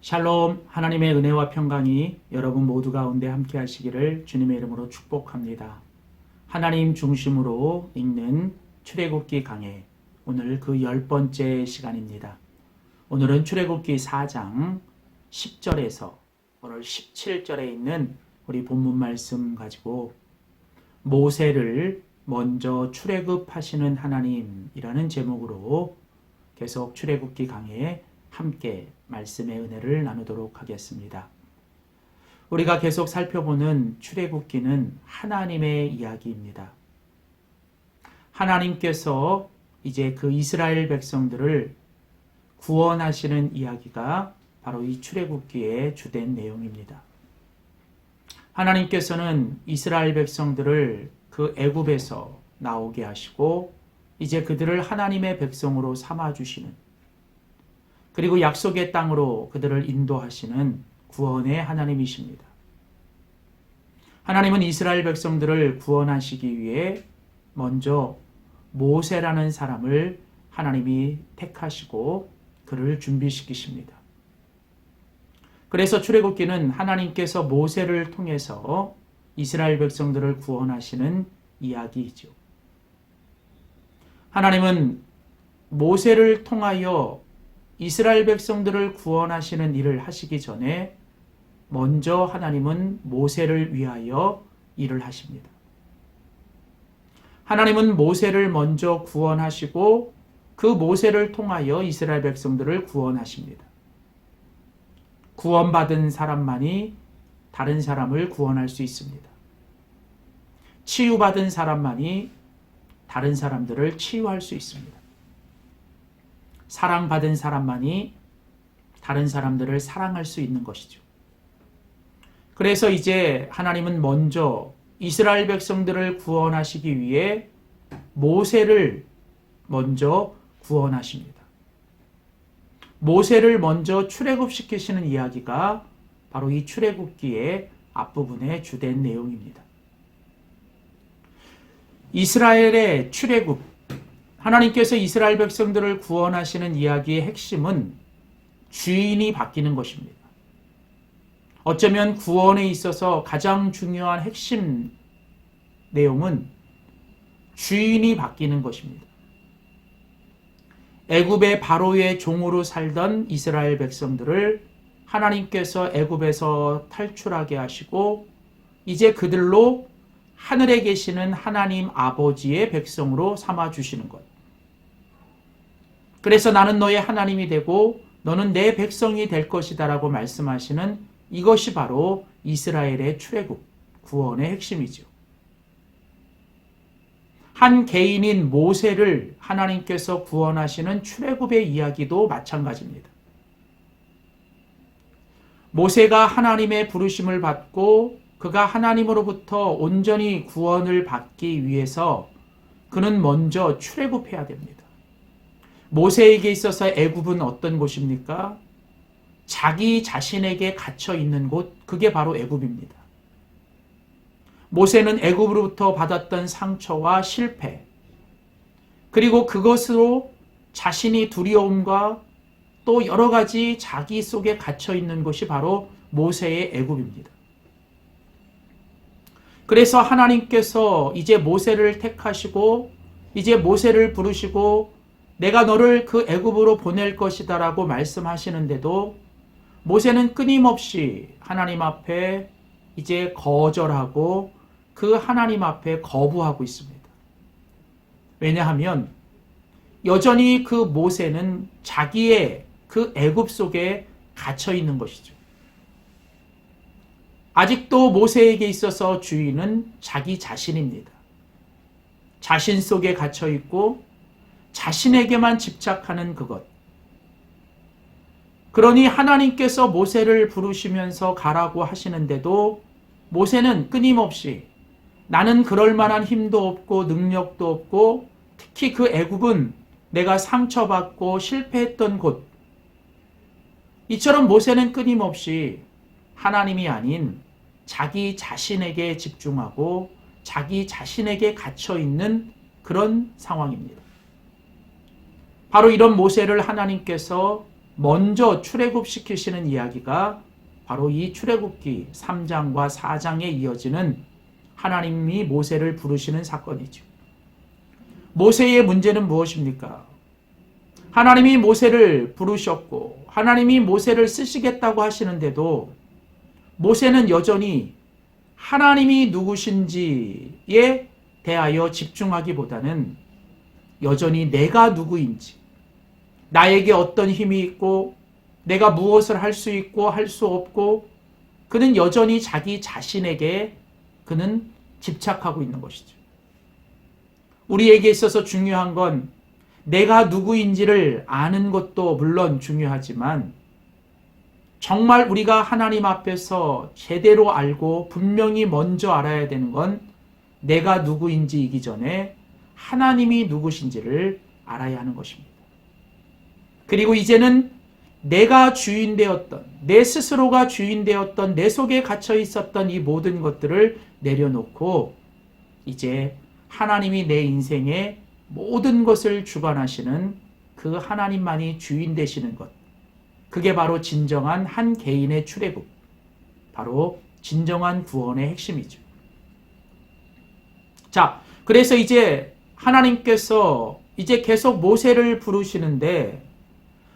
샬롬, 하나님의 은혜와 평강이 여러분 모두 가운데 함께 하시기를 주님의 이름으로 축복합니다. 하나님 중심으로 읽는 출애굽기 강해, 오늘 그 10번째 시간입니다. 오늘은 출애굽기 4장 10절에서 오늘 17절에 있는 우리 본문 말씀 가지고 모세를 먼저 출애굽하시는 하나님이라는 제목으로 계속 출애굽기 강해에 함께 말씀의 은혜를 나누도록 하겠습니다. 우리가 계속 살펴보는 출애굽기는 하나님의 이야기입니다. 하나님께서 이제 그 이스라엘 백성들을 구원하시는 이야기가 바로 이 출애굽기의 주된 내용입니다. 하나님께서는 이스라엘 백성들을 그 애굽에서 나오게 하시고 이제 그들을 하나님의 백성으로 삼아 주시는, 그리고 약속의 땅으로 그들을 인도하시는 구원의 하나님이십니다. 하나님은 이스라엘 백성들을 구원하시기 위해 먼저 모세라는 사람을 하나님이 택하시고 그를 준비시키십니다. 그래서 출애굽기는 하나님께서 모세를 통해서 이스라엘 백성들을 구원하시는 이야기이죠. 하나님은 모세를 통하여 이스라엘 백성들을 구원하시는 일을 하시기 전에 먼저 하나님은 모세를 위하여 일을 하십니다. 하나님은 모세를 먼저 구원하시고 그 모세를 통하여 이스라엘 백성들을 구원하십니다. 구원받은 사람만이 다른 사람을 구원할 수 있습니다. 치유받은 사람만이 다른 사람들을 치유할 수 있습니다. 사랑받은 사람만이 다른 사람들을 사랑할 수 있는 것이죠. 그래서 이제 하나님은 먼저 이스라엘 백성들을 구원하시기 위해 모세를 먼저 구원하십니다. 모세를 먼저 출애굽시키시는 이야기가 바로 이 출애굽기의 앞부분의 주된 내용입니다. 이스라엘의 출애굽, 하나님께서 이스라엘 백성들을 구원하시는 이야기의 핵심은 주인이 바뀌는 것입니다. 어쩌면 구원에 있어서 가장 중요한 핵심 내용은 주인이 바뀌는 것입니다. 애굽의 바로의 종으로 살던 이스라엘 백성들을 하나님께서 애굽에서 탈출하게 하시고 이제 그들로 하늘에 계시는 하나님 아버지의 백성으로 삼아 주시는 것. 그래서 나는 너의 하나님이 되고 너는 내 백성이 될 것이다 라고 말씀하시는 이것이 바로 이스라엘의 출애굽, 구원의 핵심이죠. 한 개인인 모세를 하나님께서 구원하시는 출애굽의 이야기도 마찬가지입니다. 모세가 하나님의 부르심을 받고 그가 하나님으로부터 온전히 구원을 받기 위해서 그는 먼저 출애굽해야 됩니다. 모세에게 있어서 애굽은 어떤 곳입니까? 자기 자신에게 갇혀 있는 곳, 그게 바로 애굽입니다. 모세는 애굽으로부터 받았던 상처와 실패, 그리고 그것으로 자신이 두려움과 또 여러 가지 자기 속에 갇혀 있는 것이 바로 모세의 애굽입니다. 그래서 하나님께서 이제 모세를 택하시고 이제 모세를 부르시고 내가 너를 그 애굽으로 보낼 것이다 라고 말씀하시는데도 모세는 끊임없이 하나님 앞에 이제 거절하고 그 하나님 앞에 거부하고 있습니다. 왜냐하면 여전히 그 모세는 자기의 그 애굽 속에 갇혀 있는 것이죠. 아직도 모세에게 있어서 주인은 자기 자신입니다. 자신 속에 갇혀 있고 자신에게만 집착하는 그것. 그러니 하나님께서 모세를 부르시면서 가라고 하시는데도 모세는 끊임없이 나는 그럴 만한 힘도 없고 능력도 없고 특히 그 애굽은 내가 상처받고 실패했던 곳. 이처럼 모세는 끊임없이 하나님이 아닌 자기 자신에게 집중하고 자기 자신에게 갇혀 있는 그런 상황입니다. 바로 이런 모세를 하나님께서 먼저 출애굽시키시는 이야기가 바로 이 출애굽기 3장과 4장에 이어지는 하나님이 모세를 부르시는 사건이죠. 모세의 문제는 무엇입니까? 하나님이 모세를 부르셨고 하나님이 모세를 쓰시겠다고 하시는데도 모세는 여전히 하나님이 누구신지에 대하여 집중하기보다는 여전히 내가 누구인지, 나에게 어떤 힘이 있고 내가 무엇을 할 수 있고 할 수 없고, 그는 여전히 자기 자신에게 그는 집착하고 있는 것이죠. 우리에게 있어서 중요한 건 내가 누구인지를 아는 것도 물론 중요하지만 정말 우리가 하나님 앞에서 제대로 알고 분명히 먼저 알아야 되는 건 내가 누구인지이기 전에 하나님이 누구신지를 알아야 하는 것입니다. 그리고 이제는 내가 주인 되었던, 내 스스로가 주인 되었던, 내 속에 갇혀 있었던 이 모든 것들을 내려놓고 이제 하나님이 내 인생의 모든 것을 주관하시는 그 하나님만이 주인 되시는 것, 그게 바로 진정한 한 개인의 출애굽, 바로 진정한 구원의 핵심이죠. 자, 그래서 이제 하나님께서 이제 계속 모세를 부르시는데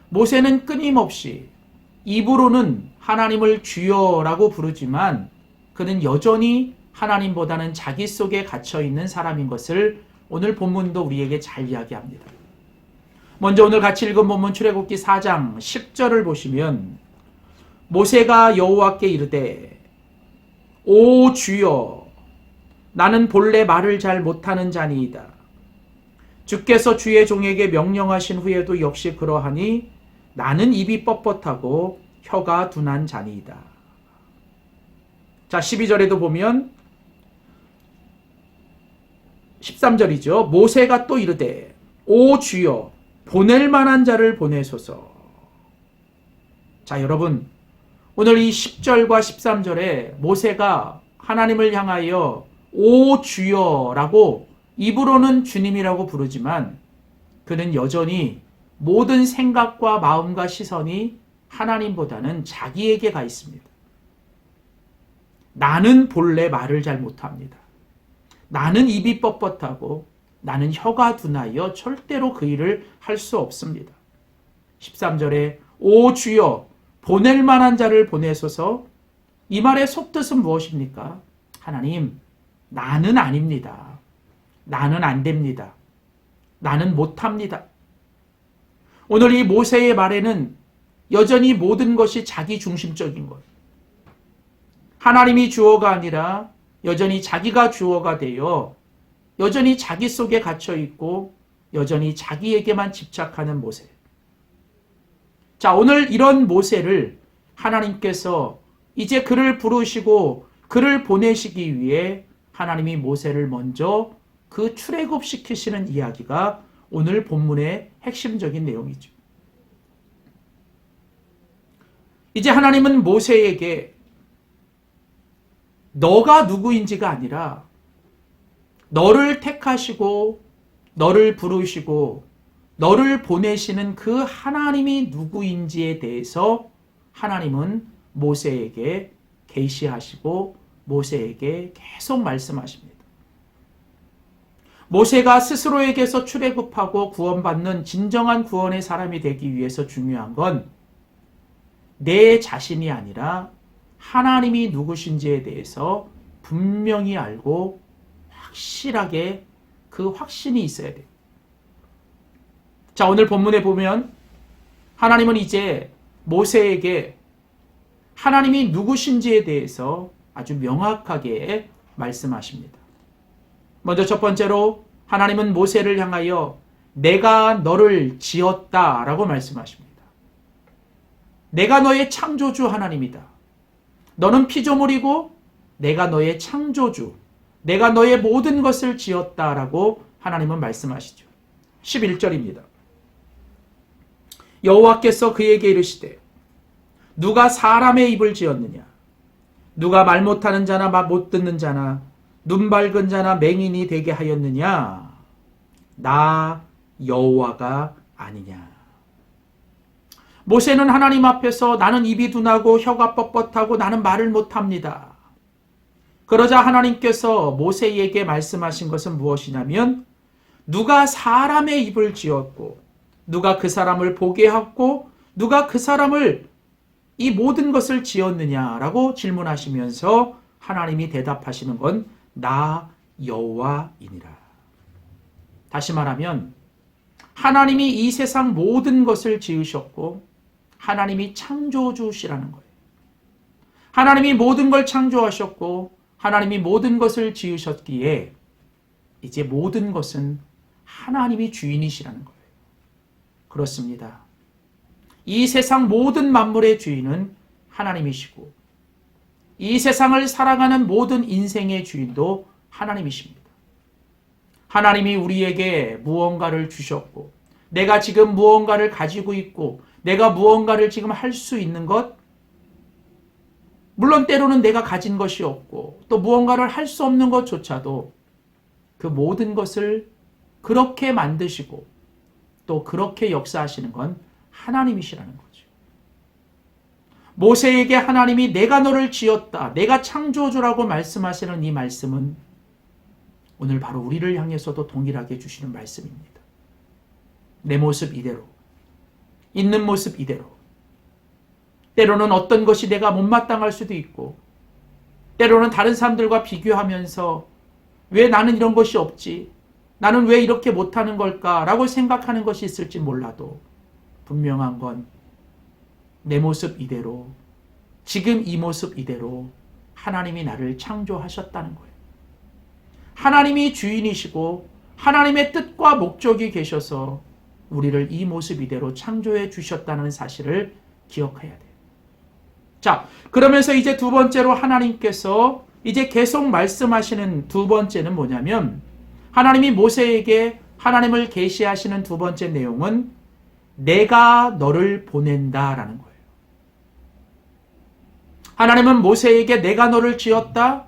모세는 끊임없이 입으로는 하나님을 주여라고 부르지만 그는 여전히 하나님보다는 자기 속에 갇혀있는 사람인 것을 오늘 본문도 우리에게 잘 이야기합니다. 먼저 오늘 같이 읽은 본문 출애굽기 4장 10절을 보시면 모세가 여호와께 이르되 오 주여 나는 본래 말을 잘 못하는 자니이다. 주께서 주의 종에게 명령하신 후에도 역시 그러하니 나는 입이 뻣뻣하고 혀가 둔한 자니이다. 자, 12절에도 보면 13절이죠. 모세가 또 이르되 오 주여 보낼 만한 자를 보내소서. 자, 여러분 오늘 이 10절과 13절에 모세가 하나님을 향하여 오 주여라고 입으로는 주님이라고 부르지만 그는 여전히 모든 생각과 마음과 시선이 하나님보다는 자기에게 가 있습니다. 나는 본래 말을 잘 못합니다. 나는 입이 뻣뻣하고 나는 혀가 둔하여 절대로 그 일을 할 수 없습니다. 13절에 오 주여 보낼 만한 자를 보내소서. 이 말의 속뜻은 무엇입니까? 하나님, 나는 아닙니다. 나는 안 됩니다. 나는 못합니다. 오늘 이 모세의 말에는 여전히 모든 것이 자기 중심적인 것. 하나님이 주어가 아니라 여전히 자기가 주어가 되어 여전히 자기 속에 갇혀 있고 여전히 자기에게만 집착하는 모세. 자, 오늘 이런 모세를 하나님께서 이제 그를 부르시고 그를 보내시기 위해 하나님이 모세를 먼저 그 출애굽시키시는 이야기가 오늘 본문의 핵심적인 내용이죠. 이제 하나님은 모세에게 너가 누구인지가 아니라 너를 택하시고 너를 부르시고 너를 보내시는 그 하나님이 누구인지에 대해서 하나님은 모세에게 계시하시고 모세에게 계속 말씀하십니다. 모세가 스스로에게서 출애굽하고 구원받는 진정한 구원의 사람이 되기 위해서 중요한 건 내 자신이 아니라 하나님이 누구신지에 대해서 분명히 알고 확실하게 그 확신이 있어야 돼요. 자, 오늘 본문에 보면 하나님은 이제 모세에게 하나님이 누구신지에 대해서 아주 명확하게 말씀하십니다. 먼저 첫 번째로 하나님은 모세를 향하여 내가 너를 지었다라고 말씀하십니다. 내가 너의 창조주 하나님이다. 너는 피조물이고 내가 너의 창조주, 내가 너의 모든 것을 지었다라고 하나님은 말씀하시죠. 11절입니다. 여호와께서 그에게 이르시되 누가 사람의 입을 지었느냐? 누가 말 못하는 자나 말 못 듣는 자나 눈 밝은 자나 맹인이 되게 하였느냐? 나 여호와가 아니냐? 모세는 하나님 앞에서 나는 입이 둔하고 혀가 뻣뻣하고 나는 말을 못합니다. 그러자 하나님께서 모세에게 말씀하신 것은 무엇이냐면 누가 사람의 입을 지었고 누가 그 사람을 보게 하고 누가 그 사람을 이 모든 것을 지었느냐라고 질문하시면서 하나님이 대답하시는 건 나 여호와이니라. 다시 말하면 하나님이 이 세상 모든 것을 지으셨고 하나님이 창조주시라는 거예요. 하나님이 모든 걸 창조하셨고 하나님이 모든 것을 지으셨기에 이제 모든 것은 하나님이 주인이시라는 거예요. 그렇습니다. 이 세상 모든 만물의 주인은 하나님이시고 이 세상을 살아가는 모든 인생의 주인도 하나님이십니다. 하나님이 우리에게 무언가를 주셨고 내가 지금 무언가를 가지고 있고 내가 무언가를 지금 할 수 있는 것, 물론 때로는 내가 가진 것이 없고 또 무언가를 할 수 없는 것조차도 그 모든 것을 그렇게 만드시고 또 그렇게 역사하시는 건 하나님이시라는 거죠. 모세에게 하나님이 내가 너를 지었다, 내가 창조주라고 말씀하시는 이 말씀은 오늘 바로 우리를 향해서도 동일하게 주시는 말씀입니다. 내 모습 이대로, 있는 모습 이대로. 때로는 어떤 것이 내가 못마땅할 수도 있고 때로는 다른 사람들과 비교하면서 왜 나는 이런 것이 없지? 나는 왜 이렇게 못하는 걸까? 라고 생각하는 것이 있을지 몰라도 분명한 건 내 모습 이대로, 지금 이 모습 이대로 하나님이 나를 창조하셨다는 거예요. 하나님이 주인이시고 하나님의 뜻과 목적이 계셔서 우리를 이 모습 이대로 창조해 주셨다는 사실을 기억해야 돼요. 자, 그러면서 이제 두 번째로 하나님께서 이제 계속 말씀하시는 두 번째는 뭐냐면 하나님이 모세에게 하나님을 계시하시는 두 번째 내용은 내가 너를 보낸다라는 거예요. 하나님은 모세에게 내가 너를 지었다.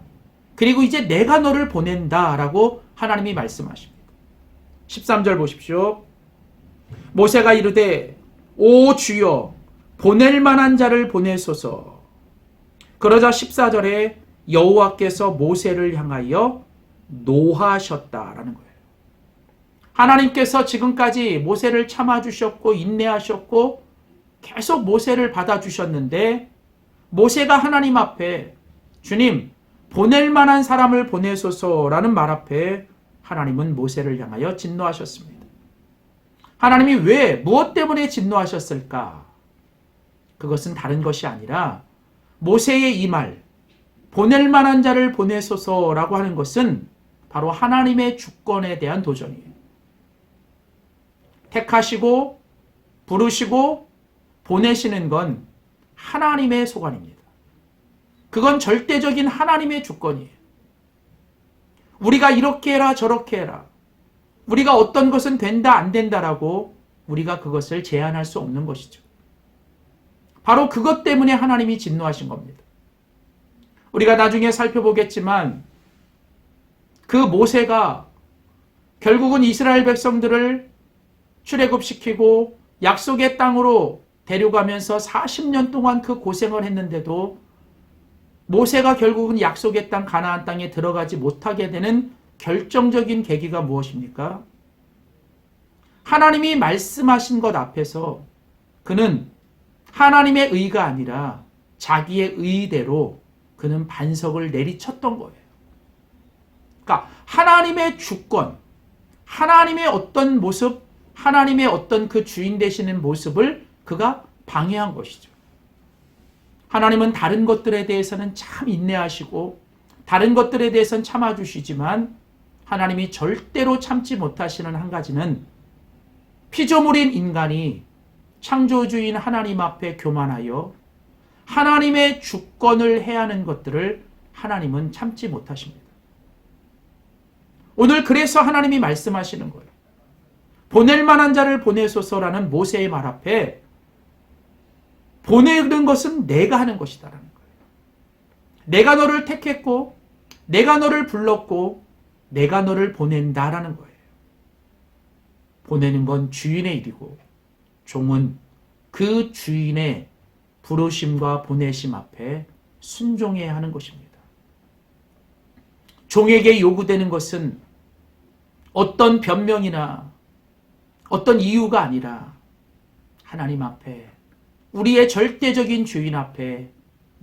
그리고 이제 내가 너를 보낸다라고 하나님이 말씀하십니다. 13절 보십시오. 모세가 이르되 오 주여 보낼 만한 자를 보내소서. 그러자 14절에 여호와께서 모세를 향하여 노하셨다라는 거예요. 하나님께서 지금까지 모세를 참아주셨고 인내하셨고 계속 모세를 받아주셨는데 모세가 하나님 앞에 주님 보낼 만한 사람을 보내소서라는 말 앞에 하나님은 모세를 향하여 진노하셨습니다. 하나님이 왜 무엇 때문에 진노하셨을까? 그것은 다른 것이 아니라 모세의 이 말 보낼 만한 자를 보내소서라고 하는 것은 바로 하나님의 주권에 대한 도전이에요. 택하시고 부르시고 보내시는 건 하나님의 소관입니다. 그건 절대적인 하나님의 주권이에요. 우리가 이렇게 해라 저렇게 해라. 우리가 어떤 것은 된다 안 된다라고 우리가 그것을 제한할 수 없는 것이죠. 바로 그것 때문에 하나님이 진노하신 겁니다. 우리가 나중에 살펴보겠지만 그 모세가 결국은 이스라엘 백성들을 출애굽시키고 약속의 땅으로 데려가면서 40년 동안 그 고생을 했는데도 모세가 결국은 약속의 땅 가나안 땅에 들어가지 못하게 되는 결정적인 계기가 무엇입니까? 하나님이 말씀하신 것 앞에서 그는 하나님의 의가 아니라 자기의 의대로 그는 반석을 내리쳤던 거예요. 그러니까 하나님의 주권, 하나님의 어떤 모습, 하나님의 어떤 그 주인 되시는 모습을 그가 방해한 것이죠. 하나님은 다른 것들에 대해서는 참 인내하시고 다른 것들에 대해서는 참아주시지만 하나님이 절대로 참지 못하시는 한 가지는 피조물인 인간이 창조주인 하나님 앞에 교만하여 하나님의 주권을 해하는 것들을 하나님은 참지 못하십니다. 오늘 그래서 하나님이 말씀하시는 거예요. 보낼 만한 자를 보내소서라는 모세의 말 앞에 보내는 것은 내가 하는 것이다라는 거예요. 내가 너를 택했고 내가 너를 불렀고 내가 너를 보낸다라는 거예요. 보내는 건 주인의 일이고 종은 그 주인의 부르심과 보내심 앞에 순종해야 하는 것입니다. 종에게 요구되는 것은 어떤 변명이나 어떤 이유가 아니라 하나님 앞에, 우리의 절대적인 주인 앞에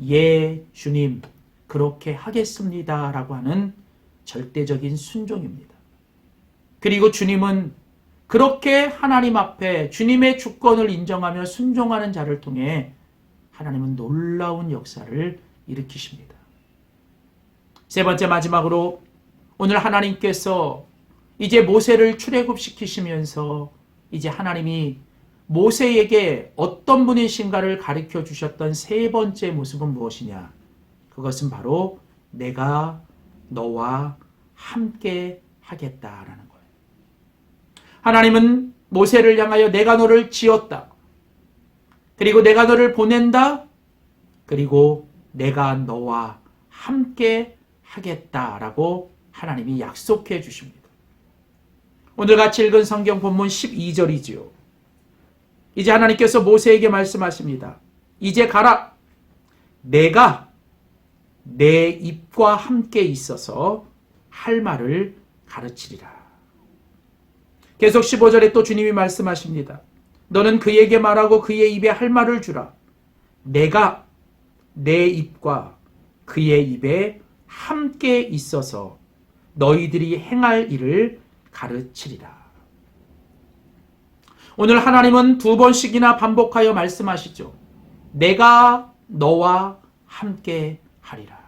예, 주님, 그렇게 하겠습니다 라고 하는 절대적인 순종입니다. 그리고 주님은 그렇게 하나님 앞에 주님의 주권을 인정하며 순종하는 자를 통해 하나님은 놀라운 역사를 일으키십니다. 세 번째, 마지막으로 오늘 하나님께서 이제 모세를 출애굽시키시면서 이제 하나님이 모세에게 어떤 분이신가를 가르쳐 주셨던 세 번째 모습은 무엇이냐? 그것은 바로 내가 너와 함께 하겠다라는 거예요. 하나님은 모세를 향하여 내가 너를 지었다. 그리고 내가 너를 보낸다. 그리고 내가 너와 함께 하겠다라고 하나님이 약속해 주십니다. 오늘 같이 읽은 성경 본문 12절이지요. 이제 하나님께서 모세에게 말씀하십니다. 이제 가라. 내가 내 입과 함께 있어서 할 말을 가르치리라. 계속 15절에 또 주님이 말씀하십니다. 너는 그에게 말하고 그의 입에 할 말을 주라. 내가 내 입과 그의 입에 함께 있어서 너희들이 행할 일을 가르치리라. 오늘 하나님은 두 번씩이나 반복하여 말씀하시죠. 내가 너와 함께 하리라.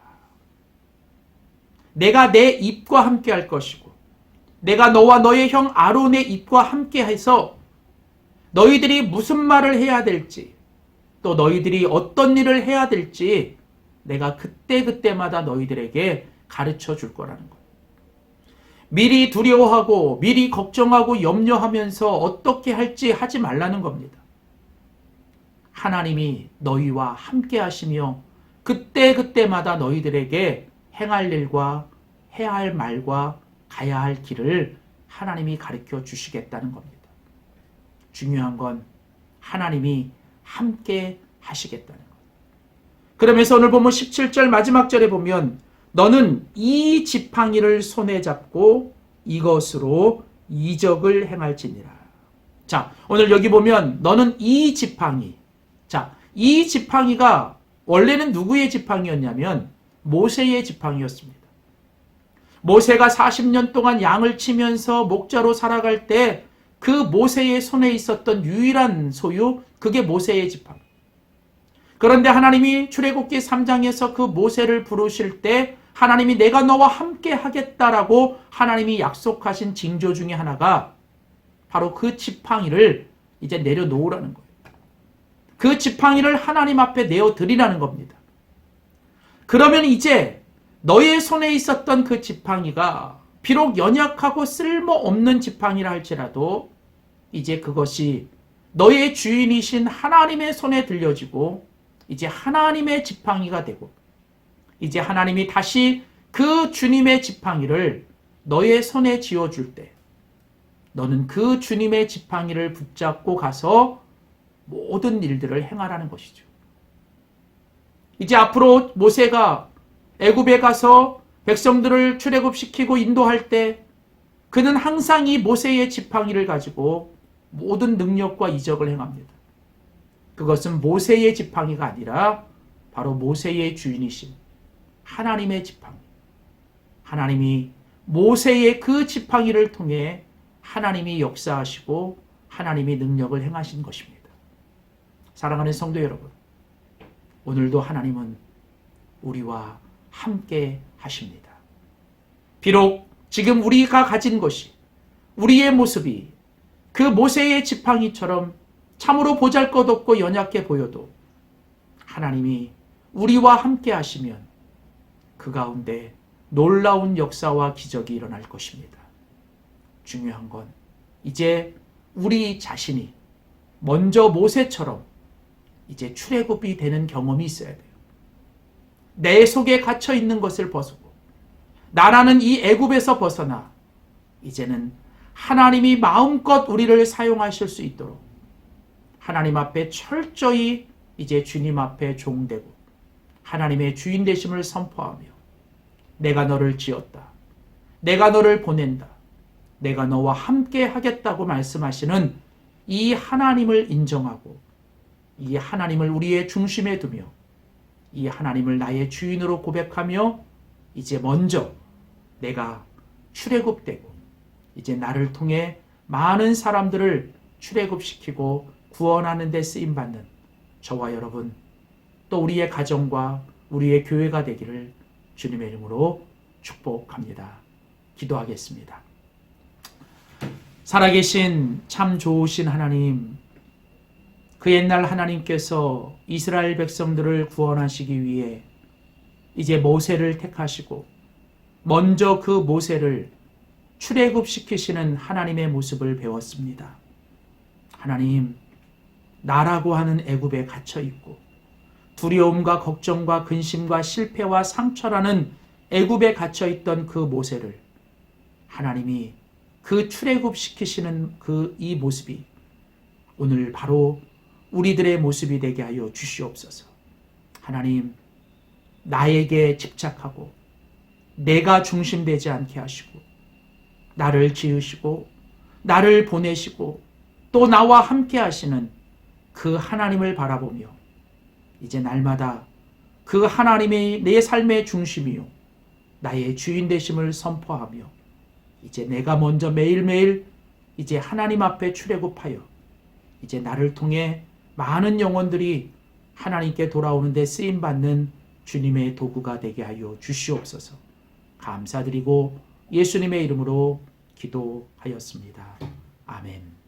내가 내 입과 함께 할 것이고, 내가 너와 너의 형 아론의 입과 함께 해서 너희들이 무슨 말을 해야 될지, 또 너희들이 어떤 일을 해야 될지 내가 그때그때마다 너희들에게 가르쳐 줄 거라는 거예요. 미리 두려워하고 미리 걱정하고 염려하면서 어떻게 할지 하지 말라는 겁니다. 하나님이 너희와 함께 하시며 그때그때마다 너희들에게 행할 일과 해야 할 말과 가야 할 길을 하나님이 가르쳐 주시겠다는 겁니다. 중요한 건 하나님이 함께 하시겠다는 것. 그러면서 오늘 보면 17절 마지막 절에 보면 너는 이 지팡이를 손에 잡고 이것으로 이적을 행할지니라. 자, 오늘 여기 보면 너는 이 지팡이. 자, 이 지팡이가 원래는 누구의 지팡이였냐면 모세의 지팡이였습니다. 모세가 40년 동안 양을 치면서 목자로 살아갈 때 그 모세의 손에 있었던 유일한 소유, 그게 모세의 지팡이. 그런데 하나님이 출애굽기 3장에서 그 모세를 부르실 때 하나님이 내가 너와 함께 하겠다라고 하나님이 약속하신 징조 중에 하나가 바로 그 지팡이를 이제 내려놓으라는 거예요. 그 지팡이를 하나님 앞에 내어드리라는 겁니다. 그러면 이제 너의 손에 있었던 그 지팡이가 비록 연약하고 쓸모없는 지팡이라 할지라도 이제 그것이 너의 주인이신 하나님의 손에 들려지고 이제 하나님의 지팡이가 되고 이제 하나님이 다시 그 주님의 지팡이를 너의 손에 쥐어줄 때 너는 그 주님의 지팡이를 붙잡고 가서 모든 일들을 행하라는 것이죠. 이제 앞으로 모세가 애굽에 가서 백성들을 출애굽시키고 인도할 때 그는 항상 이 모세의 지팡이를 가지고 모든 능력과 이적을 행합니다. 그것은 모세의 지팡이가 아니라 바로 모세의 주인이신 하나님의 지팡이. 하나님이 모세의 그 지팡이를 통해 하나님이 역사하시고 하나님이 능력을 행하신 것입니다. 사랑하는 성도 여러분, 오늘도 하나님은 우리와 함께 하십니다. 비록 지금 우리가 가진 것이, 우리의 모습이 그 모세의 지팡이처럼 참으로 보잘것없고 연약해 보여도 하나님이 우리와 함께 하시면 그 가운데 놀라운 역사와 기적이 일어날 것입니다. 중요한 건 이제 우리 자신이 먼저 모세처럼 이제 출애굽이 되는 경험이 있어야 돼요. 내 속에 갇혀 있는 것을 벗고 나라는 이 애굽에서 벗어나 이제는 하나님이 마음껏 우리를 사용하실 수 있도록 하나님 앞에 철저히 이제 주님 앞에 종되고 하나님의 주인 되심을 선포하며 내가 너를 지었다. 내가 너를 보낸다. 내가 너와 함께 하겠다고 말씀하시는 이 하나님을 인정하고 이 하나님을 우리의 중심에 두며 이 하나님을 나의 주인으로 고백하며 이제 먼저 내가 출애굽되고 이제 나를 통해 많은 사람들을 출애굽시키고 구원하는 데 쓰임받는 저와 여러분 또 우리의 가정과 우리의 교회가 되기를 주님의 이름으로 축복합니다. 기도하겠습니다. 살아계신 참 좋으신 하나님, 그 옛날 하나님께서 이스라엘 백성들을 구원하시기 위해 이제 모세를 택하시고 먼저 그 모세를 출애굽시키시는 하나님의 모습을 배웠습니다. 하나님, 나라고 하는 애굽에 갇혀 있고 두려움과 걱정과 근심과 실패와 상처라는 애굽에 갇혀 있던 그 모세를 하나님이 그 출애굽시키시는 이 모습이 오늘 바로 우리들의 모습이 되게 하여 주시옵소서. 하나님, 나에게 집착하고 내가 중심되지 않게 하시고 나를 지으시고 나를 보내시고 또 나와 함께 하시는 그 하나님을 바라보며 이제 날마다 그 하나님의 내 삶의 중심이요 나의 주인 되심을 선포하며 이제 내가 먼저 매일매일 이제 하나님 앞에 출애굽하여 이제 나를 통해 많은 영혼들이 하나님께 돌아오는 데 쓰임받는 주님의 도구가 되게 하여 주시옵소서. 감사드리고 예수님의 이름으로 기도하였습니다. 아멘.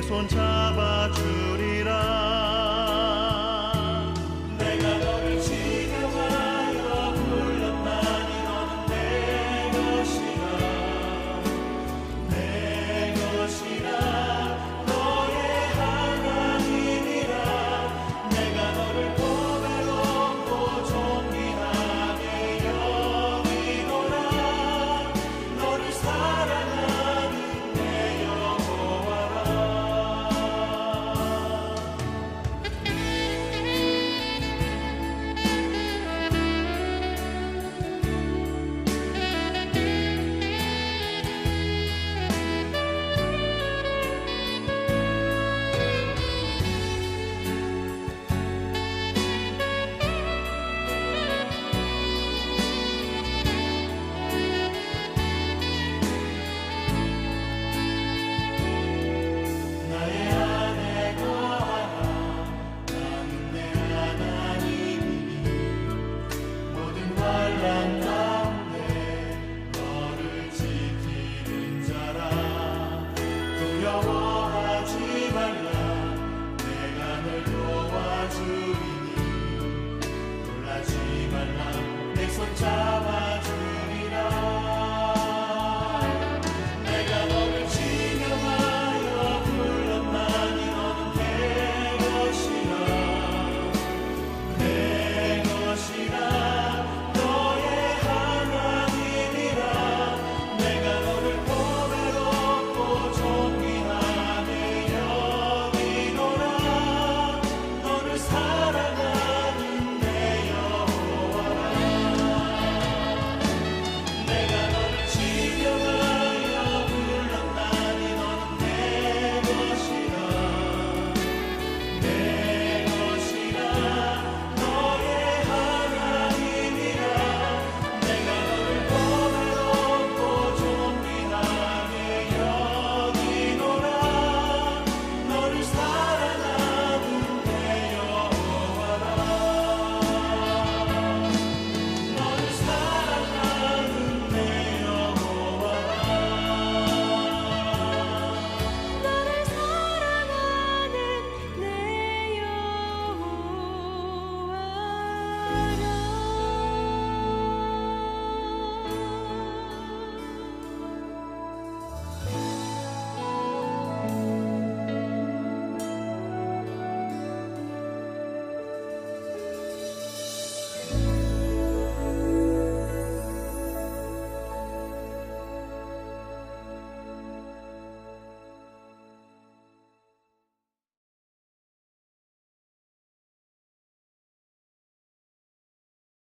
손 잡아주